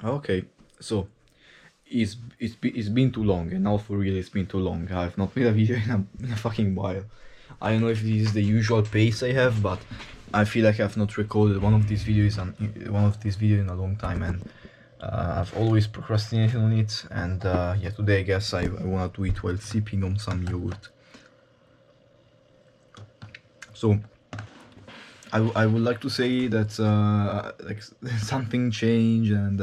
Okay, so it's been too long, and now for real, it's been too long. I've not made a video in a fucking while. I don't know if this is the usual pace I have, but I feel like I've not recorded one of these videos in a long time, and I've always procrastinated on it. And yeah, today I guess I wanna do it while sipping on some yogurt. So I would like to say that like something changed and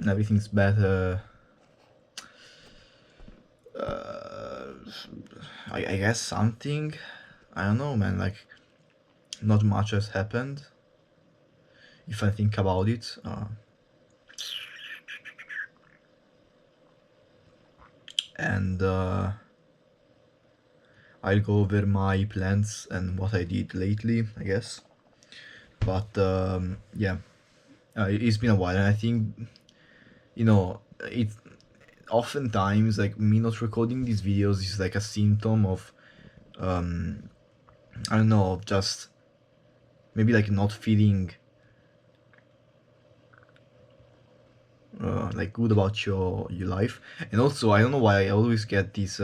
everything's better. I guess something. I don't know, man. Like, not much has happened. If I think about it, and I'll go over my plans and what I did lately, I guess. But yeah, it's been a while, and I think it oftentimes like me not recording these videos is like a symptom of I don't know, of just maybe like not feeling like good about your life. And also I don't know why I always get this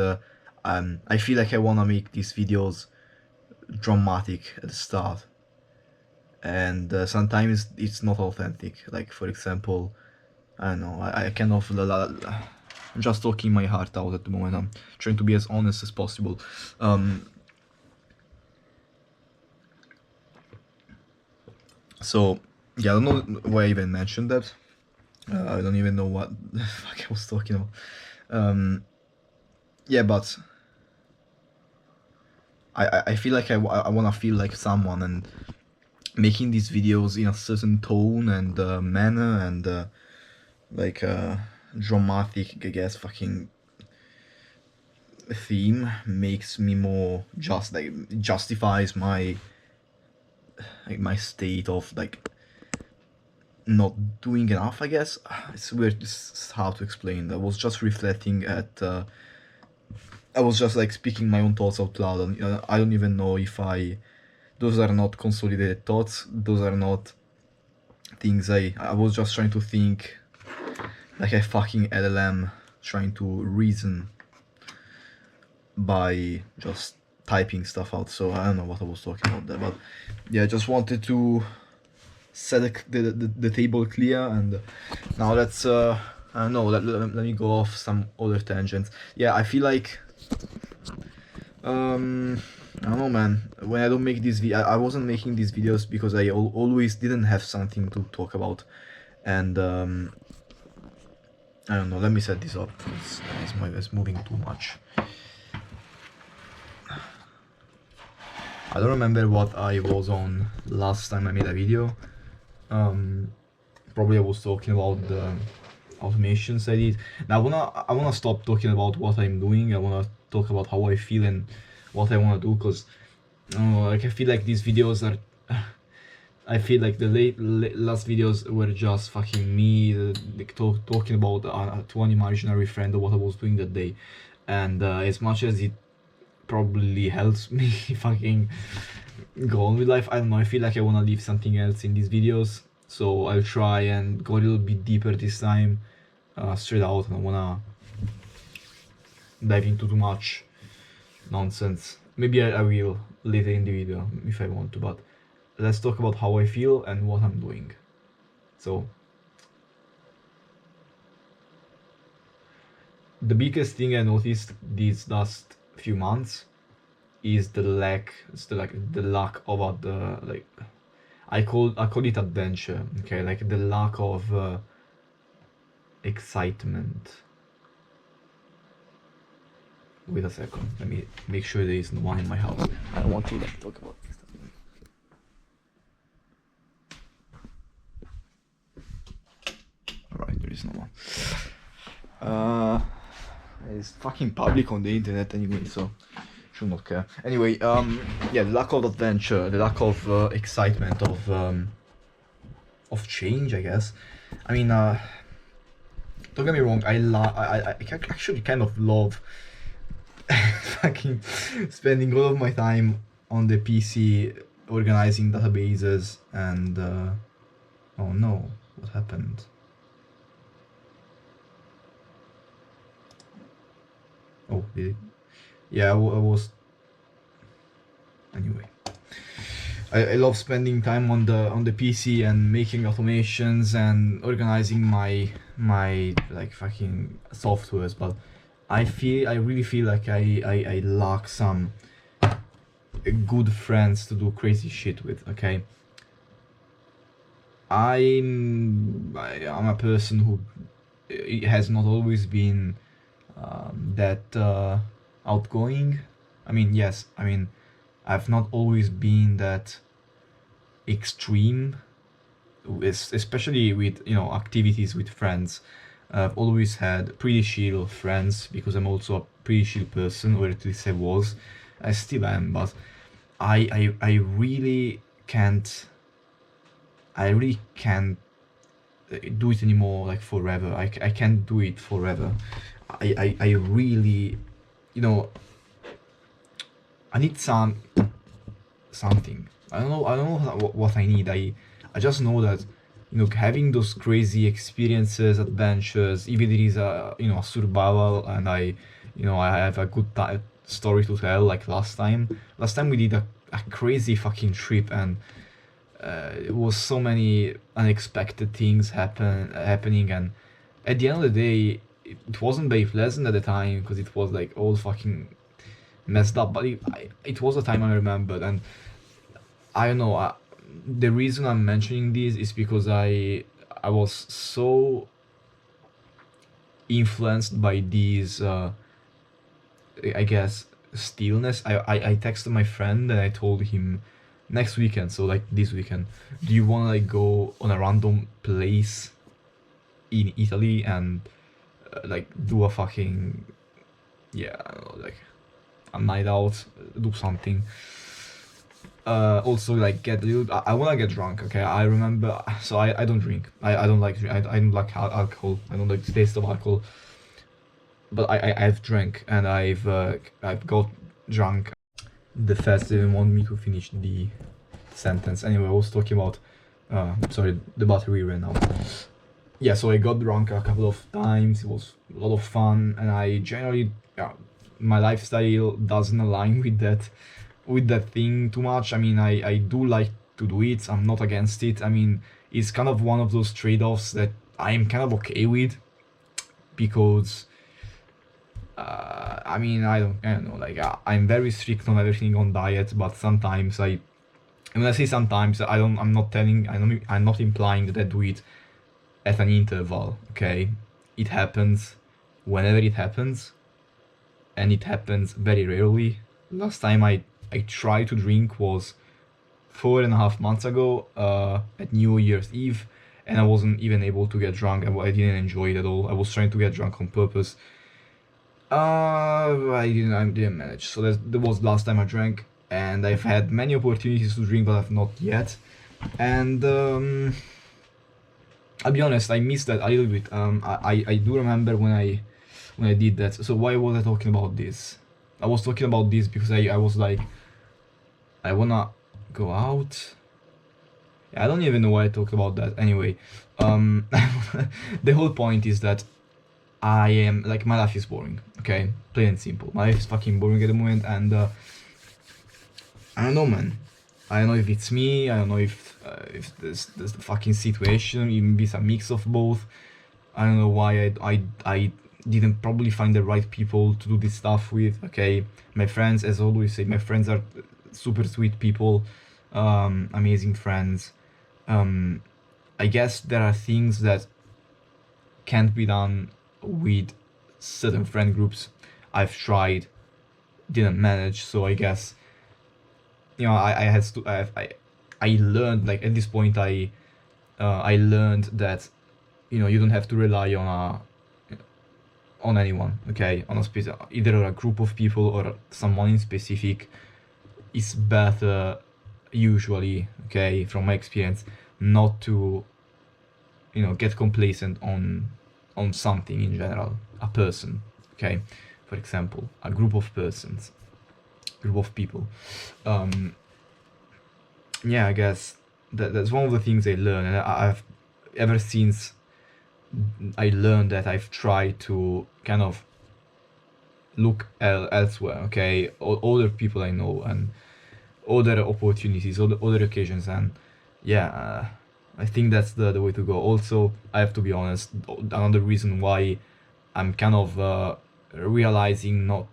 I feel like I want to make these videos dramatic at the start, and sometimes it's not authentic. Like, for example, I don't know, I kind of I'm just talking my heart out at the moment. I'm trying to be as honest as possible. So yeah, I don't know why I even mentioned that. I don't even know what the fuck I was talking about. Yeah, but I feel like I want to feel like someone, and making these videos in a certain tone and manner and like dramatic, I guess, fucking theme makes me more just like justifies my my state of like not doing enough, I guess. It's weird, it's hard to explain. I was just reflecting at I was just like speaking my own thoughts out loud, and I don't even know if those are not consolidated thoughts. Those are not things I was just trying to think like a fucking LLM trying to reason by just typing stuff out. So I don't know what I was talking about there, but yeah, I just wanted to set the table clear, and now let's I don't know, let me go off some other tangents. Yeah, I feel like I don't know, man. When I don't make these I wasn't making these videos because I always didn't have something to talk about, and I don't know. Let me set this up. It's moving too much. I don't remember what I was on last time I made a video. Probably I was talking about the automations I did. Now I wanna stop talking about what I'm doing. I wanna talk about how I feel and what I wanna do, because like I feel like these videos are I feel like the last videos were just fucking me like talking about to an imaginary friend of what I was doing that day, and as much as it probably helps me fucking go on with life, I don't know, I feel like I want to leave something else in these videos, so I'll try and go a little bit deeper this time, straight out. I don't wanna dive into too much nonsense. Maybe I will later in the video if I want to, but let's talk about how I feel and what I'm doing. So the biggest thing I noticed these last few months is the lack of the like I call it adventure, okay, like the lack of excitement. Wait a second, let me make sure there is no one in my house. I don't want to like talk about this stuff. Alright, there is no one. It's fucking public on the internet anyway, so should not care. Anyway, yeah, the lack of adventure, the lack of excitement, of change, I guess. I mean, don't get me wrong, I actually kind of love fucking spending all of my time on the PC organizing databases and oh no, What happened? Oh, did it? Yeah, I was. Anyway, I love spending time on the PC and making automations and organizing my like fucking softwares, but I really feel like I lack some good friends to do crazy shit with. Okay, I'm a person who has not always been that outgoing. I mean, yes, I mean, I've not always been that extreme, especially with, you know, activities with friends. I've always had pretty chill friends because I'm also a pretty chill person, or at least I was. I still am, but I really can't. I really can't do it anymore, like forever. I can't do it forever. I really, you know, I need something. I don't know what I need. I just know that, you know, having those crazy experiences, adventures, even it is a, you know, a survival, and you know, I have a good story to tell. Like last time. Last time we did a crazy fucking trip, and it was so many unexpected things happening, and at the end of the day, it wasn't very pleasant at the time because it was like all fucking messed up. But it was a time I remembered, and I don't know. The reason I'm mentioning this is because I was so influenced by these, I guess, stillness. I texted my friend and I told him next weekend, so like this weekend, do you want to like go on a random place in Italy and like do a fucking, yeah, I don't know, like a night out, do something. Also like get a little. I wanna get drunk. Okay, I remember. So I don't drink. I don't like drink. I don't like alcohol. I don't like the taste of alcohol. But I've drank and I've got drunk. The feds didn't want me to finish the sentence. Anyway, I was talking about. Sorry, the battery ran out. Yeah, so I got drunk a couple of times. It was a lot of fun, and I generally, yeah, my lifestyle doesn't align with that thing too much. I mean, I do like to do it. I'm not against it. I mean, it's kind of one of those trade-offs that I'm kind of okay with, because I mean, I don't know, like I'm very strict on everything on diet, but sometimes and when I say sometimes, I'm not implying that I do it at an interval. Okay, it happens whenever it happens, and it happens very rarely. Last time I tried to drink was 4.5 months ago, at New Year's Eve, and I wasn't even able to get drunk. I didn't enjoy it at all. I was trying to get drunk on purpose. I didn't manage. So that was the last time I drank, and I've had many opportunities to drink, but I've not yet. And I'll be honest, I missed that a little bit. I do remember when I did that. So why was I talking about this? I was talking about this because I was like, I wanna go out. I don't even know why I talked about that. Anyway, the whole point is that I am like, my life is boring. Okay, plain and simple. My life is fucking boring at the moment, and I don't know, man. I don't know if it's me. I don't know if there's the fucking situation. Even it's a mix of both. I don't know why I didn't probably find the right people to do this stuff with. Okay, my friends, as I always say, my friends are super sweet people, amazing friends. I guess there are things that can't be done with certain friend groups. I've tried, didn't manage. So I guess, you know, I had to I learned, like at this point I learned that, you know, you don't have to rely on anyone. Okay, on a either a group of people or someone in specific. It's better usually, okay, from my experience, not to, you know, get complacent on something in general, a person, okay, for example, a group of persons, group of people. Yeah, I guess that's one of the things I learned, and I've ever since I learned that, I've tried to kind of look elsewhere, okay, other people I know and other opportunities, other occasions, and yeah, I think that's the way to go. Also, I have to be honest, another reason why I'm kind of realizing not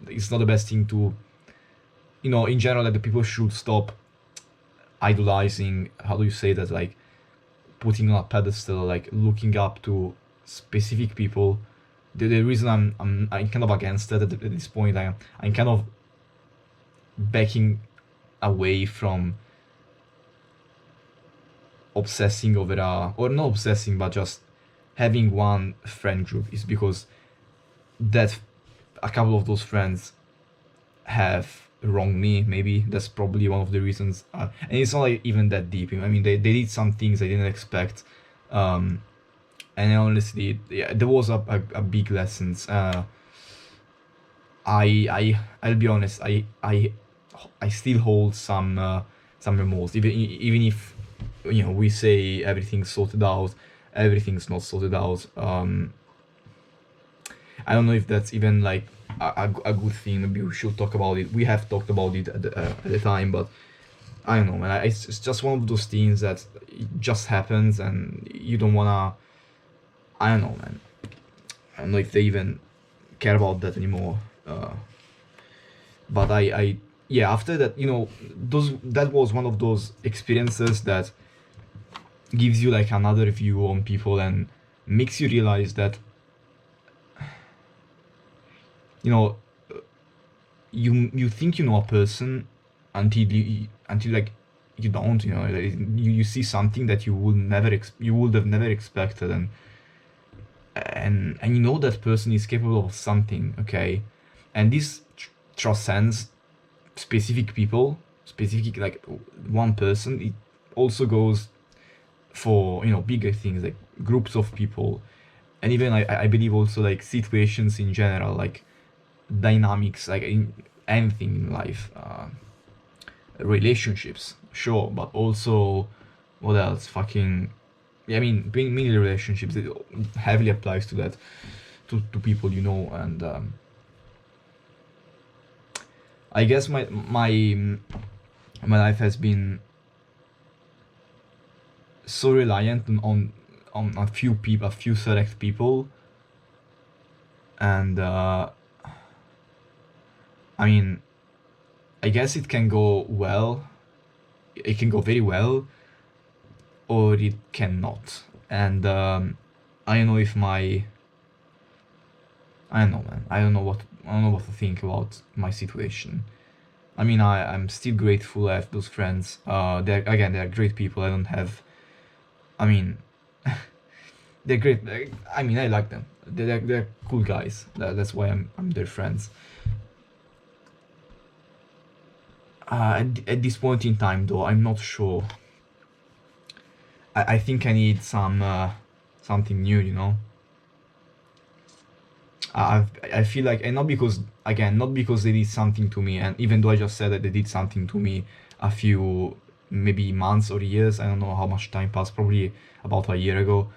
it's not the best thing to, in general, that the people should stop idolizing, how do you say that, like putting on a pedestal, like looking up to specific people. The reason I'm kind of against that at this point, I'm kind of backing away from obsessing over or not obsessing, but just having one friend group, is because that a couple of those friends have wronged me. Maybe that's probably one of the reasons, and it's not like even that deep. I mean, they did some things I didn't expect, and honestly, yeah, there was a big lessons. I'll be honest, I still hold some remorse, even if we say everything's sorted out, everything's not sorted out. I don't know if that's even like a good thing. Maybe we should talk about it. We have talked about it at the time, but I don't know, man. It's just one of those things that it just happens, and you don't wanna. I don't know, man. I don't know if they even care about that anymore. But yeah, after that, that was one of those experiences that gives you like another view on people and makes you realize that, you think you know a person until like you don't, like, you see something that you would have never expected, and you know that person is capable of something, okay, and this transcends specific people, specific, like one person. It also goes for bigger things, like groups of people, and even I believe also like situations in general, like dynamics, like in anything in life, relationships, sure, but also what else? Fucking, yeah, I mean, being many relationships, it heavily applies to that, to people, and I guess my life has been so reliant on a few people, a few select people, and I mean, I guess it can go well, it can go very well, or it cannot, and I don't know if I don't know, man. I don't know what to think about my situation. I mean, I'm still grateful I have those friends. They're great people. I don't have. I mean, they're great. I mean, I like them. They're cool guys. That's why I'm their friends. At this point in time, though, I'm not sure. I think I need something new. I feel like, and not because, again, not because they did something to me, and even though I just said that they did something to me a few, maybe months or years, I don't know how much time passed, probably about a year ago.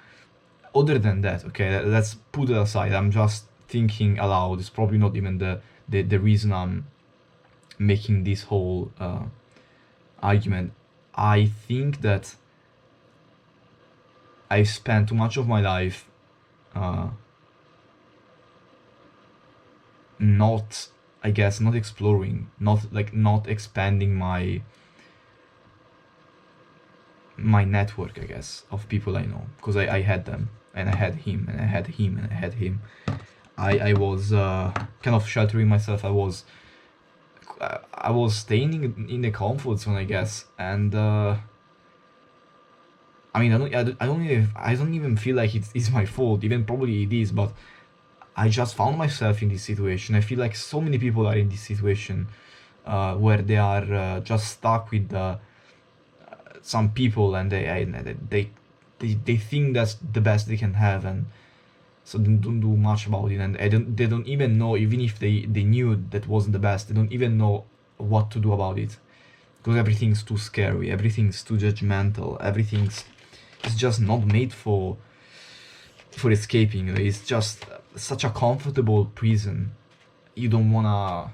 Other than that, okay, let's put it aside. I'm just thinking aloud. It's probably not even the reason I'm making this whole argument. I think that I spent too much of my life not, I guess, not exploring, not expanding my network, I guess, of people I know, because I had them, and I had him, and I had him, and I had him. I was kind of sheltering myself. I was staying in the comfort zone, I guess, and I mean, I don't even feel like it's my fault. Even probably it is, but I just found myself in this situation. I feel like so many people are in this situation, where they are just stuck with some people, and they think that's the best they can have, and so they don't do much about it, and they don't even know, even if they knew that wasn't the best, they don't even know what to do about it, because everything's too scary, everything's too judgmental, everything's it's just not made for escaping. It's just such a comfortable prison. You don't wanna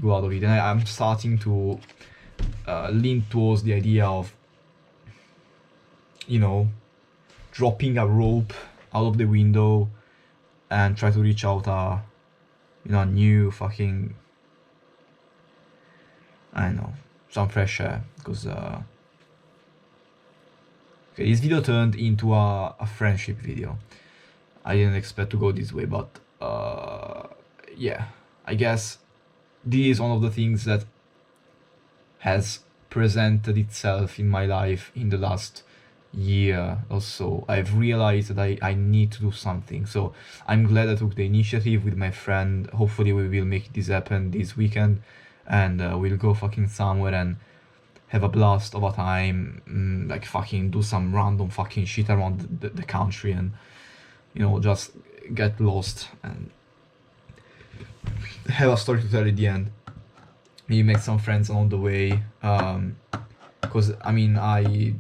go out of it. And I'm starting to lean towards the idea of, you know, dropping a rope out of the window and try to reach out a, you know, a new fucking, I don't know, some fresh air. Because okay, this video turned into a friendship video. I didn't expect to go this way, but yeah, I guess this is one of the things that has presented itself in my life in the last year or so. I've realized that I need to do something, so I'm glad I took the initiative with my friend. Hopefully we will make this happen this weekend, and we'll go fucking somewhere and have a blast of a time, like fucking do some random fucking shit around the country, and, you know, just get lost and have a story to tell at the end. Maybe make some friends along the way, because I mean, I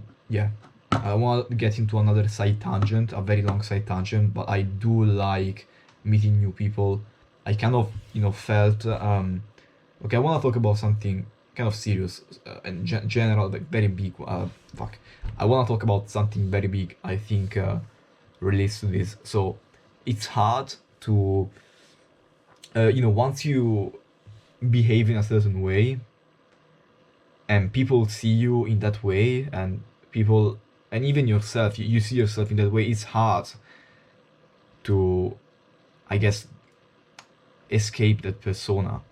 want to get into another side tangent, a very long side tangent, but I do like meeting new people. I kind of, you know, felt okay, I want to talk about something kind of serious and general, like very big. I want to talk about something very big. I think relates to this. So it's hard to, you know, once you behave in a certain way and people see you in that way, and people, and even yourself, you see yourself in that way, it's hard to, I guess, escape that persona.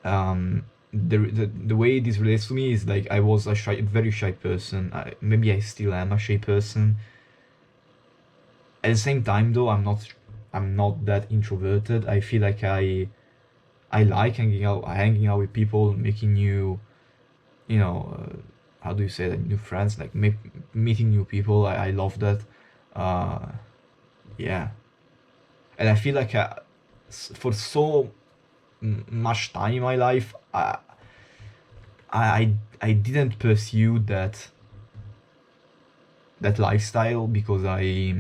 The way this relates to me is like I was a very shy person. Maybe I still am a shy person. At the same time, though, I'm not that introverted. I feel like I like hanging out with people, making new, you know, how do you say that, new friends, like meeting new people. I love that. Yeah, and I feel like for so much time in my life, I didn't pursue that lifestyle, because I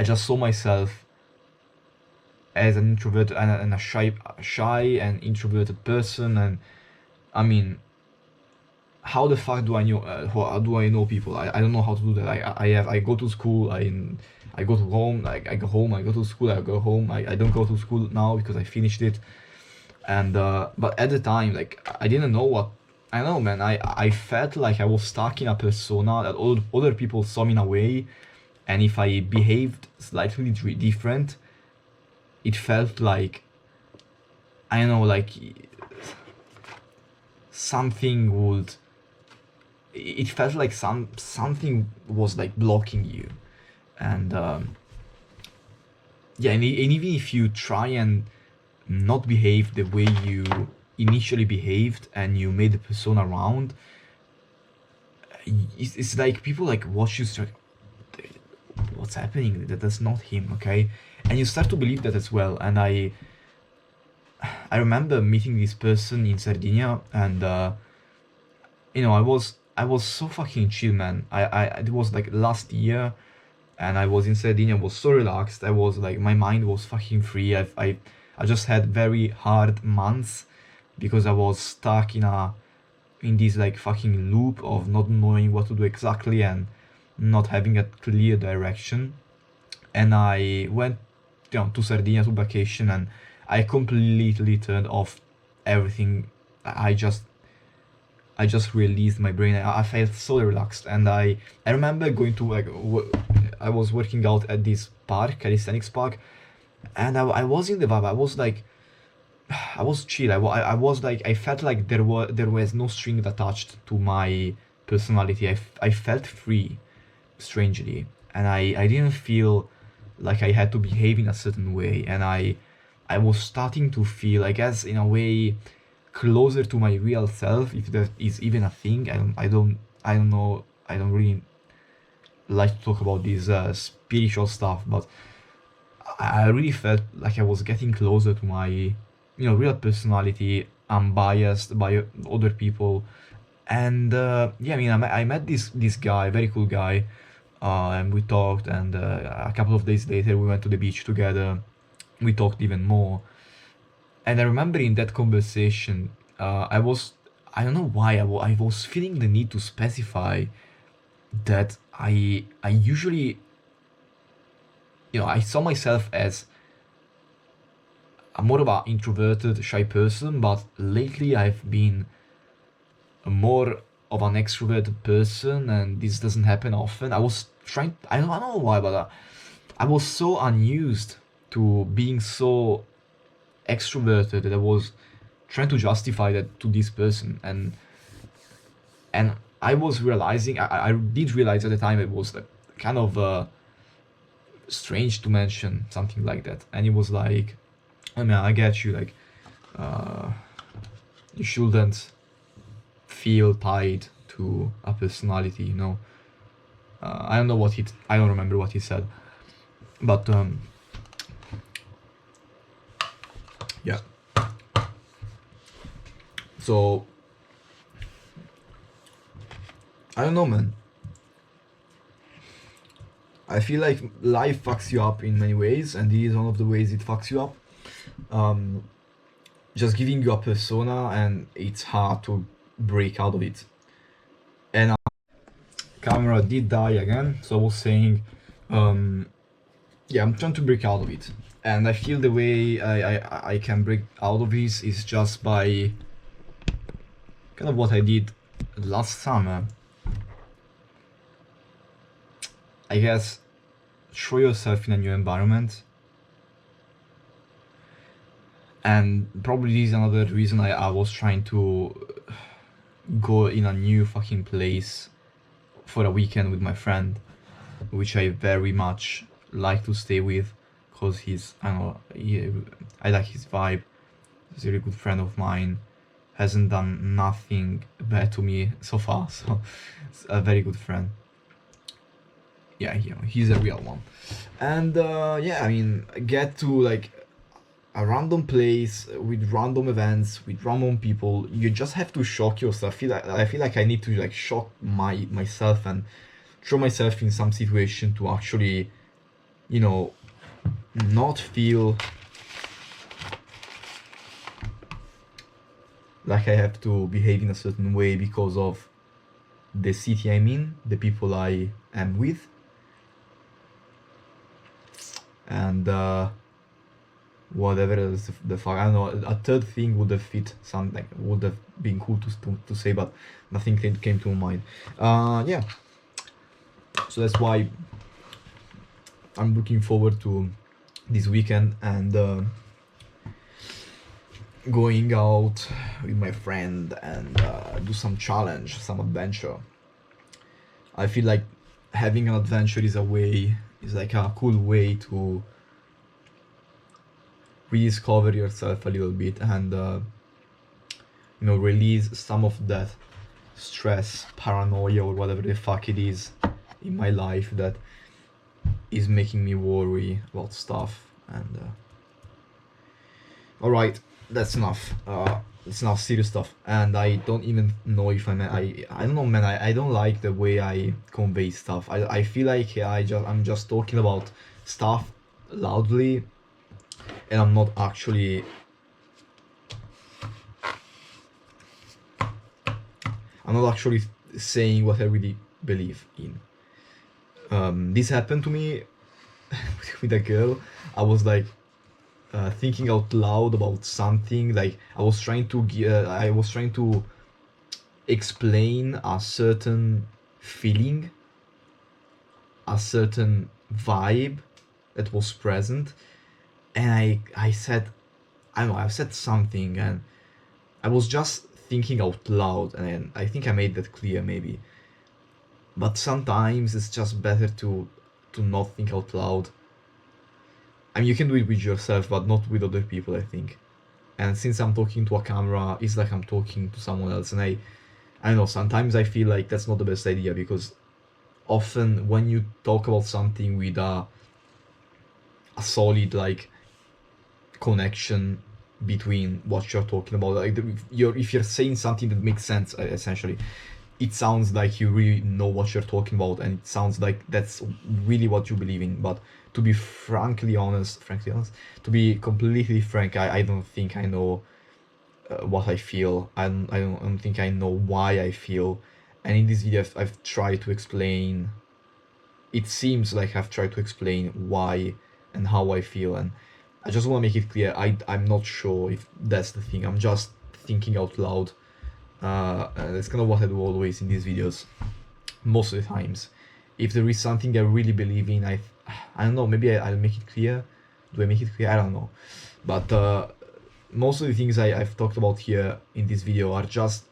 just saw myself as an introvert and a shy and introverted person. And I mean, how the fuck do I know how do I know people? I don't know how to do that. I go to school, I go to home, like I go home, I go to school, I go home. I don't go to school now because I finished it. And but at the time, like, I didn't know what, I don't know, man. I felt like I was stuck in a persona that all other people saw me in a way, and if I behaved slightly different, it felt like, I don't know, like something would, it felt like something was like blocking you. And yeah, and even if you try and not behave the way you initially behaved and you made the persona around, it's like people like watch you start, what's happening, that's not him, okay? And you start to believe that as well. And I remember meeting this person in Sardinia, and you know, I was so fucking chill, man. It was like last year, and I was in Sardinia. I was so relaxed. I was like, my mind was fucking free. I just had very hard months because I was stuck in this like fucking loop of not knowing what to do exactly and not having a clear direction. And I went, you know, to Sardinia to vacation, and I completely turned off everything. I just released my brain. I felt so relaxed. And I remember going to like I was working out at this park, calisthenics park, and I was in the vibe. I was like, I was chill. I was like, I felt like there was no string attached to my personality. I felt free, strangely, and I didn't feel like I had to behave in a certain way. And I was starting to feel, I guess, in a way, closer to my real self, if that is even a thing. I don't know. I don't really like to talk about this spiritual stuff, but I really felt like I was getting closer to my, you know, real personality, unbiased by other people. And yeah, I mean, I met this guy, very cool guy, and we talked. And a couple of days later, we went to the beach together. We talked even more. And I remember in that conversation, I don't know why, I was feeling the need to specify that I usually, I saw myself as a more of an introverted, shy person, but lately I've been more of an extroverted person, and this doesn't happen often. I don't know why, but I was so unused to being so extroverted that I was trying to justify that to this person. And I was realizing, I did realize at the time it was like kind of strange to mention something like that. And it was like, I mean, I get you, like, uh, you shouldn't feel tied to a personality, you know. I don't know I don't remember what he said, but yeah. So I don't know, man. I feel like life fucks you up in many ways, and this is one of the ways it fucks you up. Um, just giving you a persona, and it's hard to break out of it. And camera did die again, so I was saying, um, yeah, I'm trying to break out of it, and I feel the way I can break out of this is just by kind of what I did last summer. I guess throw yourself in a new environment. And probably this is another reason I was trying to go in a new fucking place for a weekend with my friend, which I very much like to stay with, because I don't know, I like his vibe. He's a really good friend of mine, hasn't done nothing bad to me so far, so it's a very good friend. Yeah, he's a real one. And yeah, I mean, get to like a random place with random events with random people. You just have to shock yourself. I feel like I need to like shock myself and throw myself in some situation to actually, you know, not feel like I have to behave in a certain way because of the city I'm in, the people I am with. And whatever else the fuck, I don't know, a third thing would have fit something, would have been cool to say, but nothing came to mind. Yeah, so that's why I'm looking forward to this weekend and going out with my friend and do some challenge, some adventure. I feel like having an adventure is like a cool way to rediscover yourself a little bit and release some of that stress, paranoia, or whatever the fuck it is in my life that is making me worry about stuff. And all right, that's enough. It's now serious stuff, and I don't even know if I don't know, man. I don't like the way I convey stuff. I feel like I'm just talking about stuff loudly, and I'm not actually. I'm not actually saying what I really believe in. This happened to me with a girl. I was like thinking out loud about something. Like I was trying to explain a certain feeling, a certain vibe that was present, and I said, I don't know, I've said something, and I was just thinking out loud, and I think I made that clear maybe. But sometimes it's just better to not think out loud. I mean, you can do it with yourself, but not with other people, I think. And since I'm talking to a camera, it's like I'm talking to someone else, and I don't know, sometimes I feel like that's not the best idea, because often when you talk about something with a solid like connection, between what you're talking about. Like if you're saying something that makes sense, essentially, it sounds like you really know what you're talking about, and it sounds like that's really what you believe in. But to be frankly honest, to be completely frank, I don't think I know what I feel. I don't think I know why I feel. And in this video, I've tried to explain. It seems like I've tried to explain why and how I feel, and I just want to make it clear. I'm not sure if that's the thing. I'm just thinking out loud. And that's kind of what I do always in these videos, most of the times. If there is something I really believe in, I don't know. Maybe I'll make it clear. Do I make it clear? I don't know. But most of the things I've talked about here in this video are just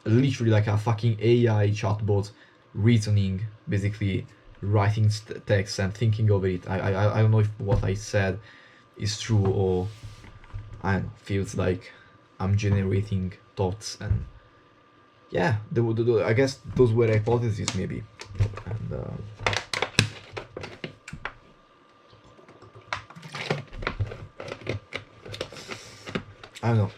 literally like a fucking AI chatbot reasoning, basically writing text and thinking over it. I don't know if what I said is true, or I don't know, feels like I'm generating thoughts, and yeah, I guess those were hypotheses maybe. And I don't know.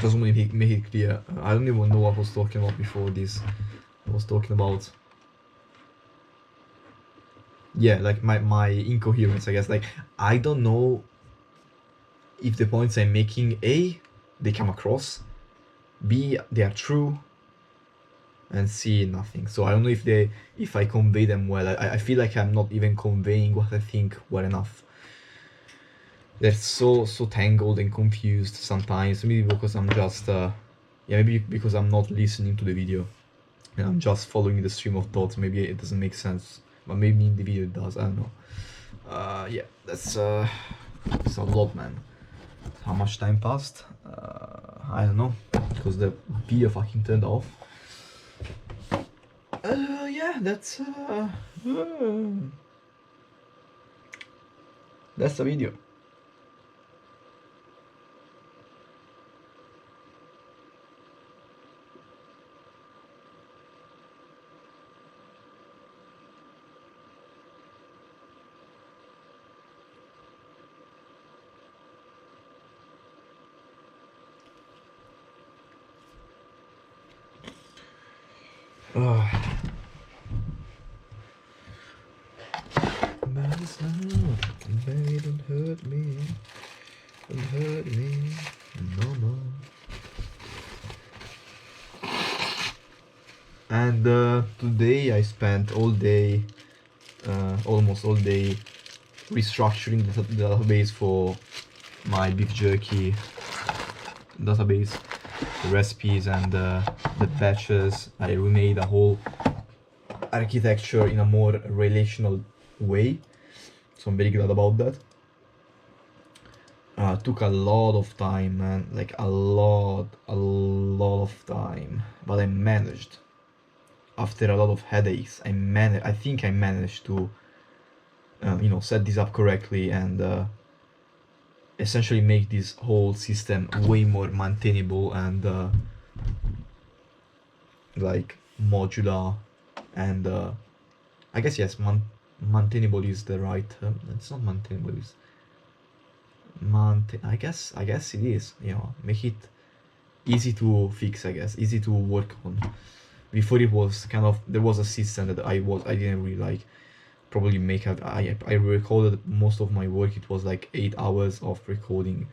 Just want to make it clear. I don't even know what I was talking about before this. I was talking about, yeah, like my incoherence, I guess. Like, I don't know if the points I'm making, A, they come across, B, they are true, and C, nothing. So I don't know if I convey them well. I feel like I'm not even conveying what I think well enough. They're so tangled and confused sometimes. Maybe because I'm just yeah, maybe because I'm not listening to the video and I'm just following the stream of thoughts. Maybe it doesn't make sense, but maybe in the video it does. I don't know. Yeah, that's it's a lot, man. How much time passed? I don't know, because the video fucking turned off. Yeah, that's the video. Baby, don't hurt me no more. And today I spent all day, almost all day, restructuring the database for my beef jerky database, the recipes and the batches. I remade a whole architecture in a more relational way, so I'm very glad about that. Took a lot of time, man, like a lot of time, but I managed. After a lot of headaches, I think I managed to set this up correctly and essentially make this whole system way more maintainable and like modular, and I guess yes, maintainable is the right term. It's not maintainable, it's I guess it is, make it easy to fix, I guess, easy to work on. Before it was kind of, there was a system that I didn't really like. Probably I recorded most of my work. It was like 8 hours of recording.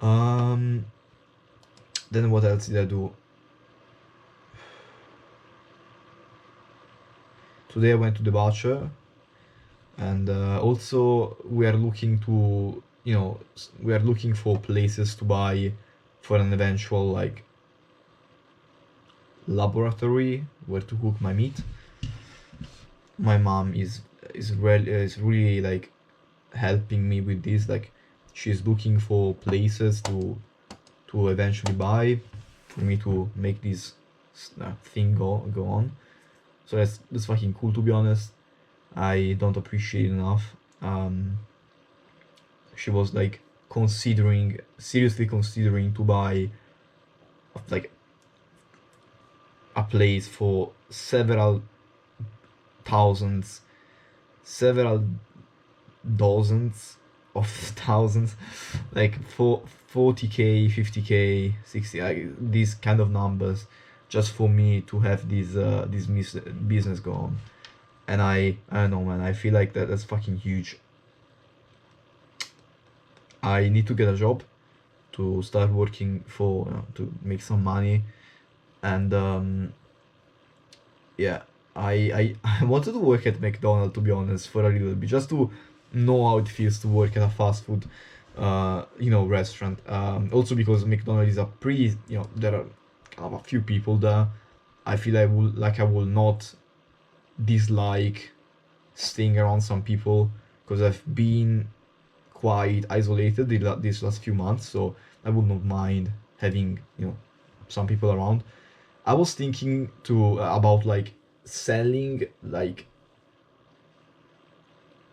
Then what else did I do? Today I went to the butcher, and also we are looking for places to buy for an eventual like laboratory where to cook my meat. My mom is really like helping me with this. Like, she's looking for places to eventually buy for me to make this thing go on. So that's fucking cool, to be honest. I don't appreciate it enough. She was like seriously considering to buy like a place for several dozens of thousands, like for 40k, 50k, 60, these kind of numbers, just for me to have this business go on. And I don't know, man. I feel like that's fucking huge. I need to get a job to start working for, to make some money, and yeah, I wanted to work at McDonald's, to be honest, for a little bit, just to know how it feels to work at a fast food restaurant. Also because McDonald's is a pretty, there are kind of a few people there. I feel I will not dislike staying around some people, because I've been quite isolated these last few months, so I would not mind having, some people around. I was thinking to about like selling, like,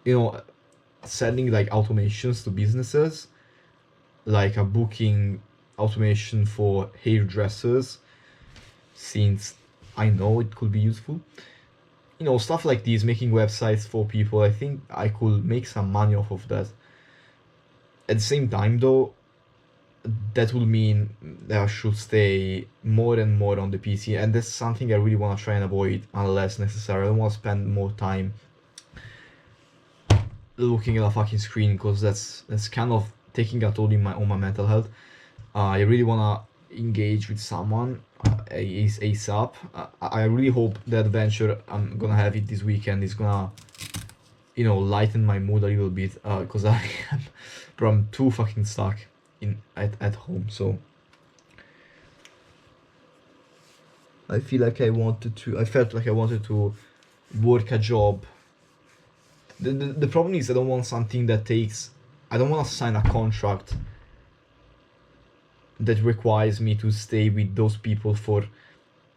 you know selling like automations to businesses, like a booking automation for hairdressers, since I know it could be useful. Stuff like this, making websites for people. I think I could make some money off of that. At the same time, though, that will mean that I should stay more and more on the PC, and that's something I really want to try and avoid unless necessary. I don't want to spend more time looking at a fucking screen, because that's kind of taking a toll on my mental health. I really want to engage with someone ASAP. I really hope the adventure I'm gonna have it this weekend is gonna, lighten my mood a little bit, because I'm too fucking stuck at home. So I felt like I wanted to work a job. The problem is I don't want something that takes, I don't want to sign a contract that requires me to stay with those people for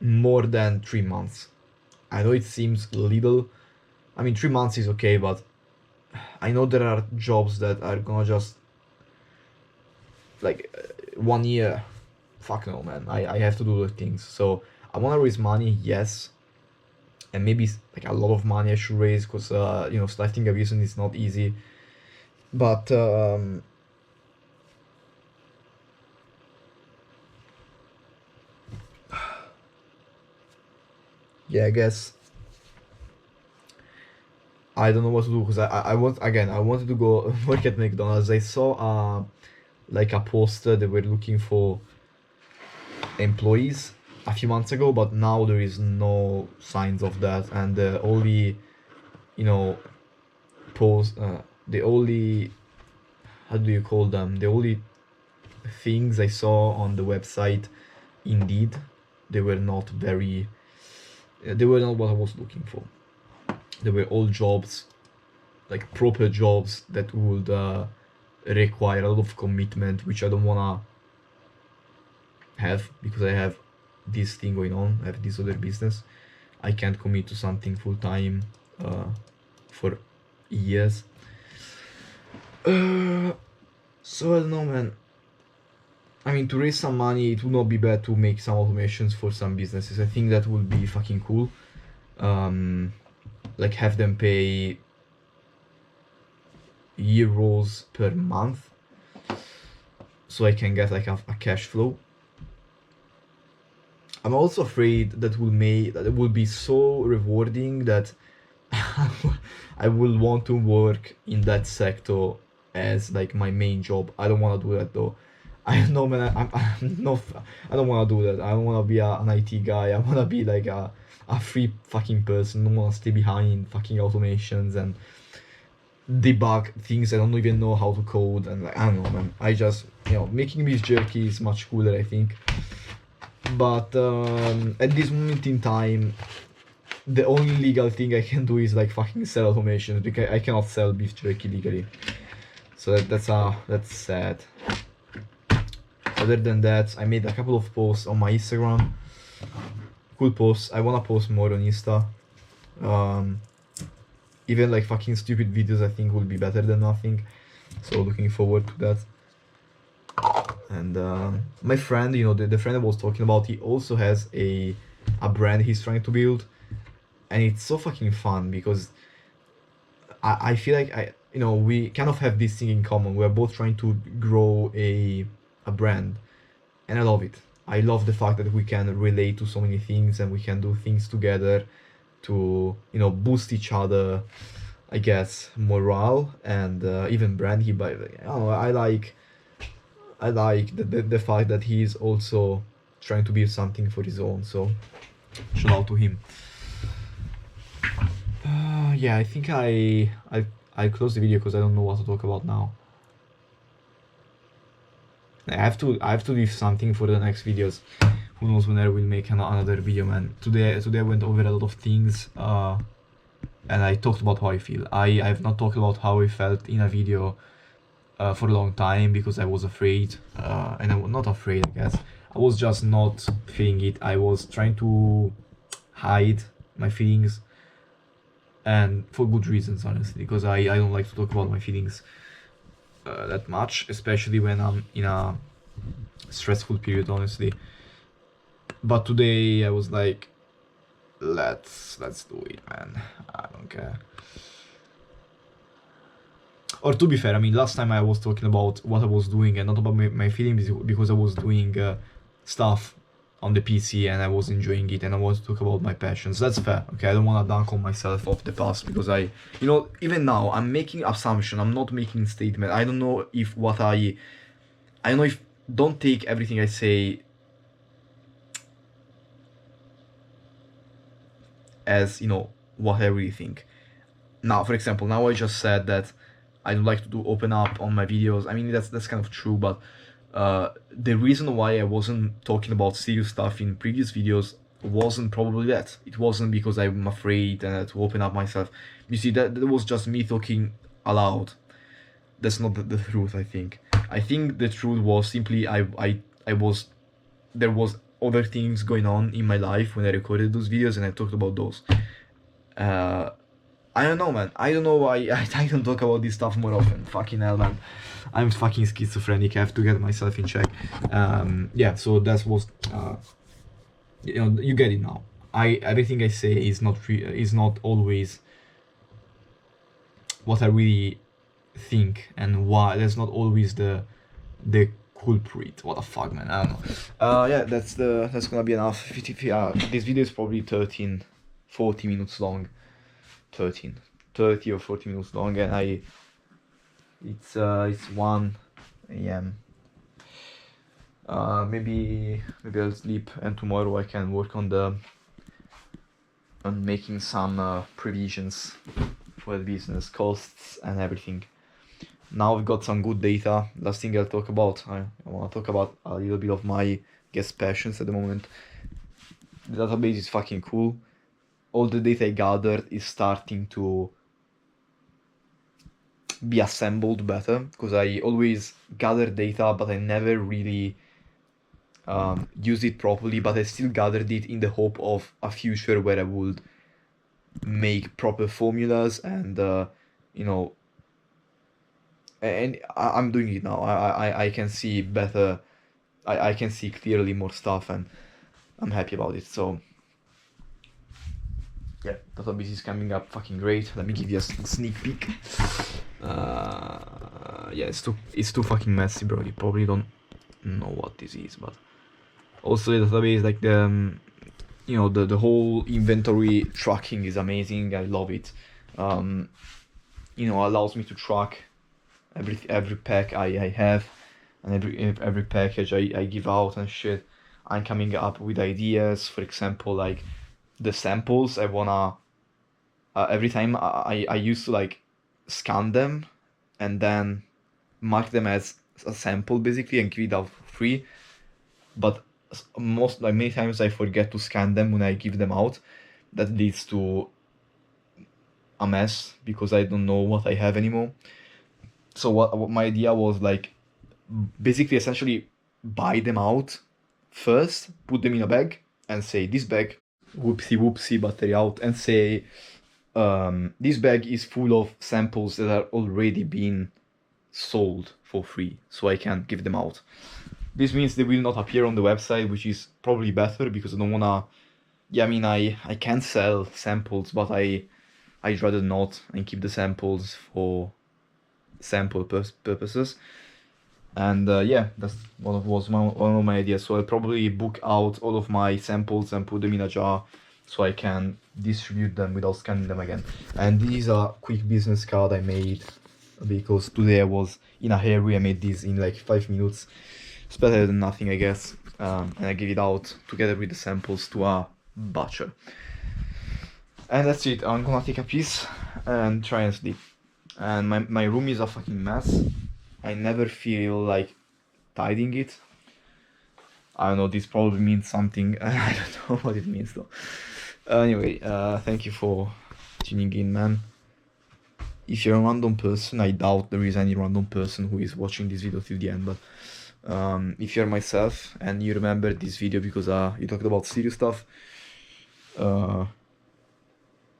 more than 3 months. I know it seems little. I mean, 3 months is okay, but I know there are jobs that are gonna just, like, 1 year. Fuck no, man. I have to do the things. So I want to raise money, yes, and maybe like a lot of money I should raise, because starting a business is not easy. But yeah, I guess I don't know what to do, because I wanted to go work at McDonald's. I saw like a poster they were looking for employees a few months ago, but now there is no signs of that, and the only, post the only, how do you call them, the only things I saw on the website, Indeed, they were not very, they were not what I was looking for. They were all jobs, like proper jobs that would require a lot of commitment, which I don't wanna have, because I have this thing going on. I have this other business. I can't commit to something full time for years. So I don't know, man. I mean, to raise some money, it would not be bad to make some automations for some businesses. I think that would be fucking cool. Like, have them pay euros per month, so I can get like a cash flow. I'm also afraid that it will be so rewarding that I will want to work in that sector as like my main job. I don't want to do that though. I don't know, man. I'm not. I don't want to do that. I don't want to be an IT guy. I want to be like a free fucking person. I don't want to stay behind fucking automations and debug things I don't even know how to code. And like, I don't know, man. I just, making beef jerky is much cooler, I think. But at this moment in time, the only legal thing I can do is like fucking sell automations, because I cannot sell beef jerky legally. So that's sad. Other than that, I made a couple of posts on my Instagram. Cool posts. I wanna post more on Insta. Even like fucking stupid videos, I think will be better than nothing. So looking forward to that. And my friend, the friend I was talking about, he also has a brand he's trying to build, and it's so fucking fun, because I feel like you know, we kind of have this thing in common. We're both trying to grow a brand, and I love it. I love the fact that we can relate to so many things and we can do things together to, you know, boost each other, I guess, morale and even brand. He, but I don't know, I like the fact that he's also trying to build something for his own. So shout out to him. Yeah, I think I close the video because I don't know what to talk about now. I have to leave something for the next videos. Who knows when I will make another video, man. Today I went over a lot of things, and I talked about how I feel. I have not talked about how I felt in a video for a long time because I was afraid, and I was not afraid, I guess. I was just not feeling it. I was trying to hide my feelings, and for good reasons, honestly, because I don't like to talk about my feelings that much, especially when I'm in a stressful period, honestly. But today I was like, let's do it, man. I don't care. Or to be fair, I mean, last time I was talking about what I was doing and not about my feelings because I was doing stuff on the PC and I was enjoying it and I want to talk about my passions. That's fair, okay? I don't want to dunk on myself of the past because you know, even now I'm making assumption. I'm not making statement. I don't know if I don't know if, don't take everything I say as, you know, what I really think. Now, for example, now I just said that I don't like to do open up on my videos. I mean, that's kind of true, but the reason why I wasn't talking about serious stuff in previous videos wasn't probably that. It wasn't because I'm afraid to open up myself. You see, that was just me talking aloud. That's not the truth, I think. I think the truth was simply there was other things going on in my life when I recorded those videos and I talked about those. I don't know, man. I don't know why I don't talk about this stuff more often. Fucking hell, man. I'm fucking schizophrenic. I have to get myself in check. Yeah, so that was, you know, you get it now. Everything I say is not always what I really think, and why. That's not always the culprit. What the fuck, man. I don't know. Yeah, that's gonna be enough. This video is probably 40 minutes long. 30 or 40 minutes long, and it's 1 a.m. Maybe I'll sleep and tomorrow I can work on making some provisions for the business costs and everything. Now we've got some good data. Last thing I'll talk about, I want to talk about a little bit of my guest passions at the moment. The database is fucking cool. All the data I gathered is starting to be assembled better, because I always gather data but I never really use it properly, but I still gathered it in the hope of a future where I would make proper formulas and you know, and I'm doing it now. I can see better. I can see clearly more stuff and I'm happy about it. So yeah, database is coming up fucking great. Let me give you a sneak peek. Yeah, it's too fucking messy, bro. You probably don't know what this is, but also the database, like the you know, the whole inventory tracking is amazing. I love it. You know, allows me to track every pack I have and every package I give out and shit. I'm coming up with ideas. For example, like the samples I wanna every time I used to like scan them and then mark them as a sample basically and give it out for free, but many times I forget to scan them when I give them out. That leads to a mess because I don't know what I have anymore. So what my idea was, like, basically essentially buy them out first, put them in a bag and say, this bag, whoopsie battery out, and say this bag is full of samples that are already being sold for free, so I can give them out. This means they will not appear on the website, which is probably better because I don't wanna. Yeah, I mean, I can sell samples, but I'd rather not and keep the samples for sample purposes. And yeah, that's one of my ideas. So I'll probably book out all of my samples and put them in a jar so I can distribute them without scanning them again. And these are quick business card I made because today I was in a hurry. I made these in like 5 minutes. It's better than nothing, I guess. And I give it out together with the samples to a butcher. And that's it. I'm gonna take a piece and try and sleep. And my room is a fucking mess. I never feel like tidying it. I don't know, this probably means something. I don't know what it means though. Anyway, thank you for tuning in, man. If you're a random person, I doubt there is any random person who is watching this video till the end, but if you're myself and you remember this video because you talked about serious stuff,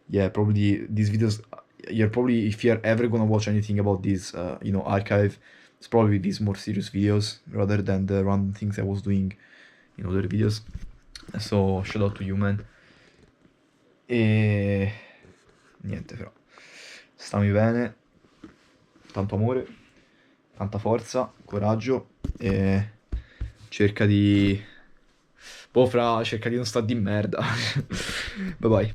yeah, probably these videos, if you're ever gonna watch anything about this, archive, it's probably these more serious videos rather than the random things I was doing in other videos. So shout out to you, man. E niente, però stammi bene, tanto amore, tanta forza, coraggio e cerca di cerca di non stare di merda. Bye bye.